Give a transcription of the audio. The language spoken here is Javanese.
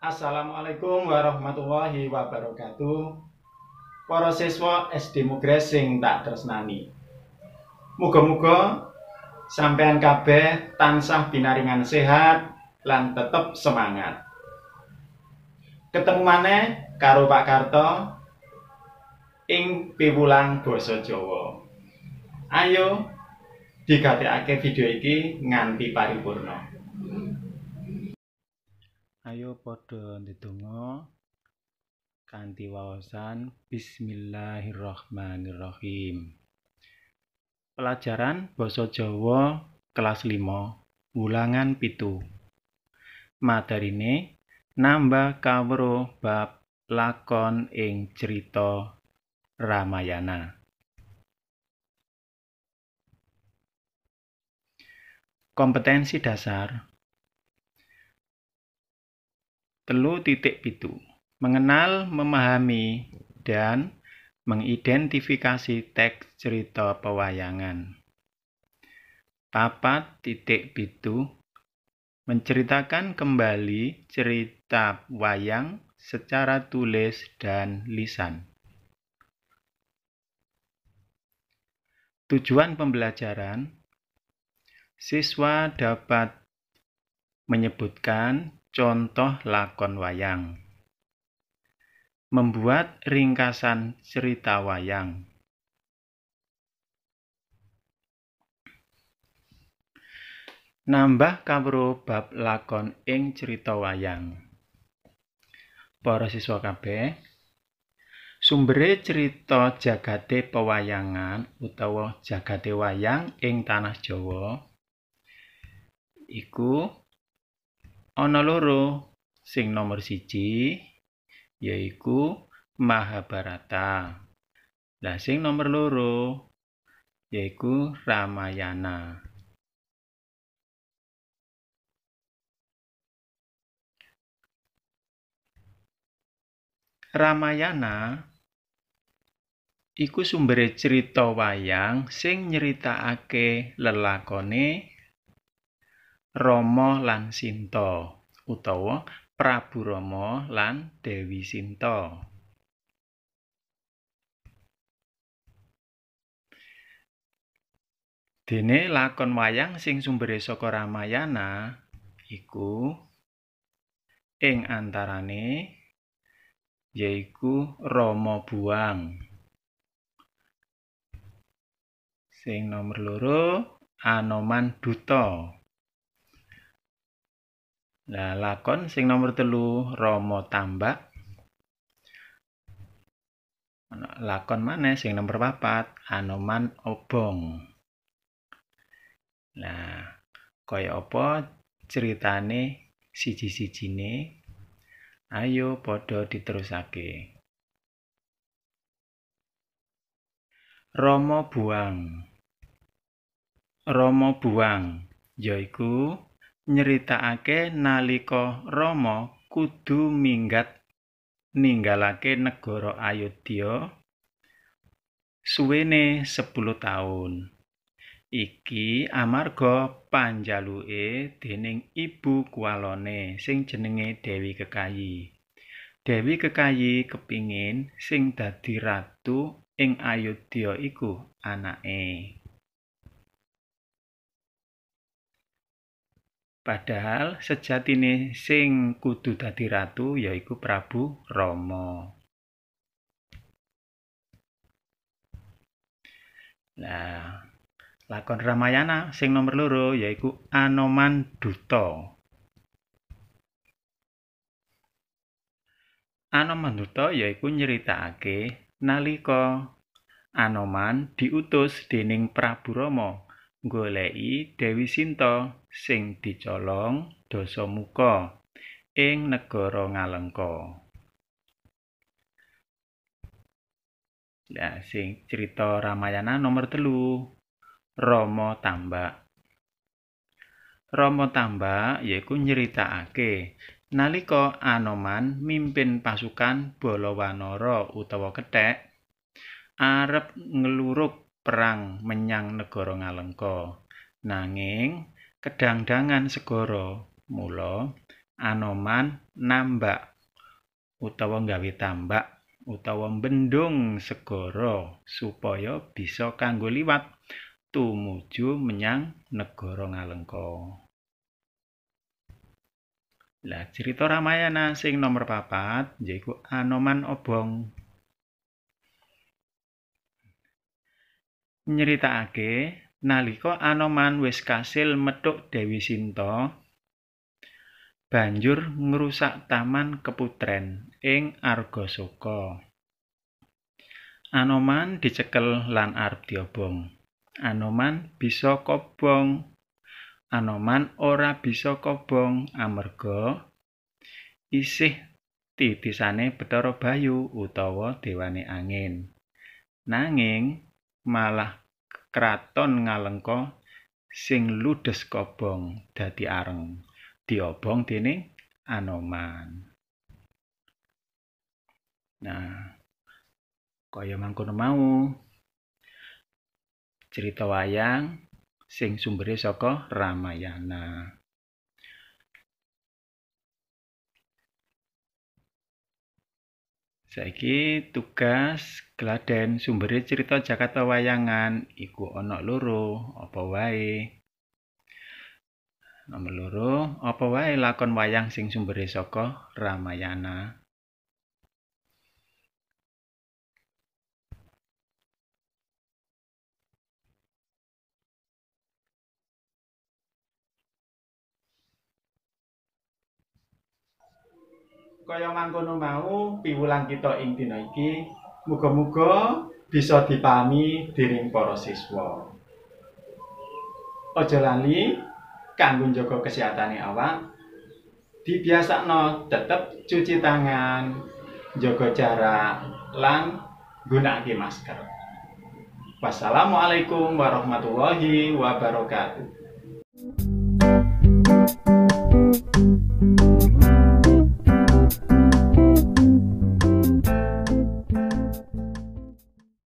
Assalamualaikum warahmatullahi wabarakatuh. Para siswa SD Mugres sing tak tresnani. Muga-muga sampean kabeh tansah binaringan sehat lan tetep semangat. Ketemu maneh karo Pak Karto ing piwulang basa Jawa. Ayo digatekake video iki nganti paripurna. Ayo padha ndedonga kanthi wawasan Bismillahirrahmanirrahim. Pelajaran basa Jawa kelas 5, ulangan 7. Materine nambah kawruh bab lakon ing crita Ramayana. Kompetensi dasar 3.7. Mengenal, memahami, dan mengidentifikasi teks cerita pewayangan. 4.7. Menceritakan kembali cerita wayang secara tulis dan lisan. Tujuan pembelajaran: siswa dapat menyebutkan contoh lakon wayang, membuat ringkasan cerita wayang, nambah kawruh bab lakon ing cerita wayang. Para siswa kabeh, sumbere cerita jagate pewayangan utawa jagate wayang ing tanah Jawa iku ana loro. Sing nomor 1 yaiku Mahabharata. Lah sing nomor 2 yaiku Ramayana. Ramayana iku sumbere cerita wayang sing nyeritakake lelakone Rama lan Sinta utawa Prabu Rama lan Dewi Sinta. Dene lakon wayang sing sumbere saka Ramayana iku ing antarane yaiku Rama Buang. Sing nomor 2 Anoman Duta. Lah lakon sing nomor 3 Rama Tambak. Lakon maneh sing nomor 4 Anoman Obong. Nah, kaya apa ceritane siji-sijine? Ayo padha diterusake. Rama Buang. Rama Buang yaiku nyeritakake nalika Rama kudu ninggalake negara Ayodya suwene 10 taun. Iki amarga panjaluke dening ibu kuwalone sing jenenge Dewi Kekayi. Dewi Kekayi kepingin sing dadi ratu ing Ayodya iku anake. Padahal sejatine sing kudu dadi ratu yaiku Prabu Rama. Nah, lakon Ramayana sing nomor 2 yaiku Anoman Duta. Anoman Duta yaiku nyeritakake nalika Anoman diutus dening Prabu Rama goleki Dewi Sinta sing dicolong Dasamuka ing negara Ngalengka. Lah sing cerita Ramayana nomor 3 Rama Tambak. Rama Tambak yaiku nyeritakake nalika Anoman mimpin pasukan Balawanara utawa Kethek arep nglurug perang menyang negara Ngalengka. Nanging kedangdangan segara, mula Anoman nambak utawa nggawe tambak utawa mbendung segara supaya bisa kanggo liwat tumuju menyang negara Ngalengka. Lah cerita Ramayana sing nomor 4 yaiku Anoman Obong. Nyeritakake nalika Anoman wis kasil methuk Dewi Sinta, banjur ngrusak taman keputren ing Argasoka. Anoman dicekel lan arep diobong. Anoman bisa kobong. Anoman ora bisa kobong amarga isih titisane Bathara Bayu utawa dewane angin. Nanging malah kraton Ngalengka sing ludhes kobong dadi areng diobong dening Anoman. Nah, kaya mangkono mau cerita wayang sing sumbere saka Ramayana. Saiki tugas gladhen sumbere cerita Jakarta Wayangan iku ana 2, apa wae? Nomor 2, apa wae lakon wayang sing sumbere saka Ramayana? Kaya mangkono mau piwulang kita ing dina iki muga-muga bisa dipahami dening para siswa. Aja lali kanggo njaga kesehatane awak, dibiasakno tetep cuci tangan, jaga jarak, lan gunakake masker. Wassalamualaikum warahmatullahi wabarakatuh.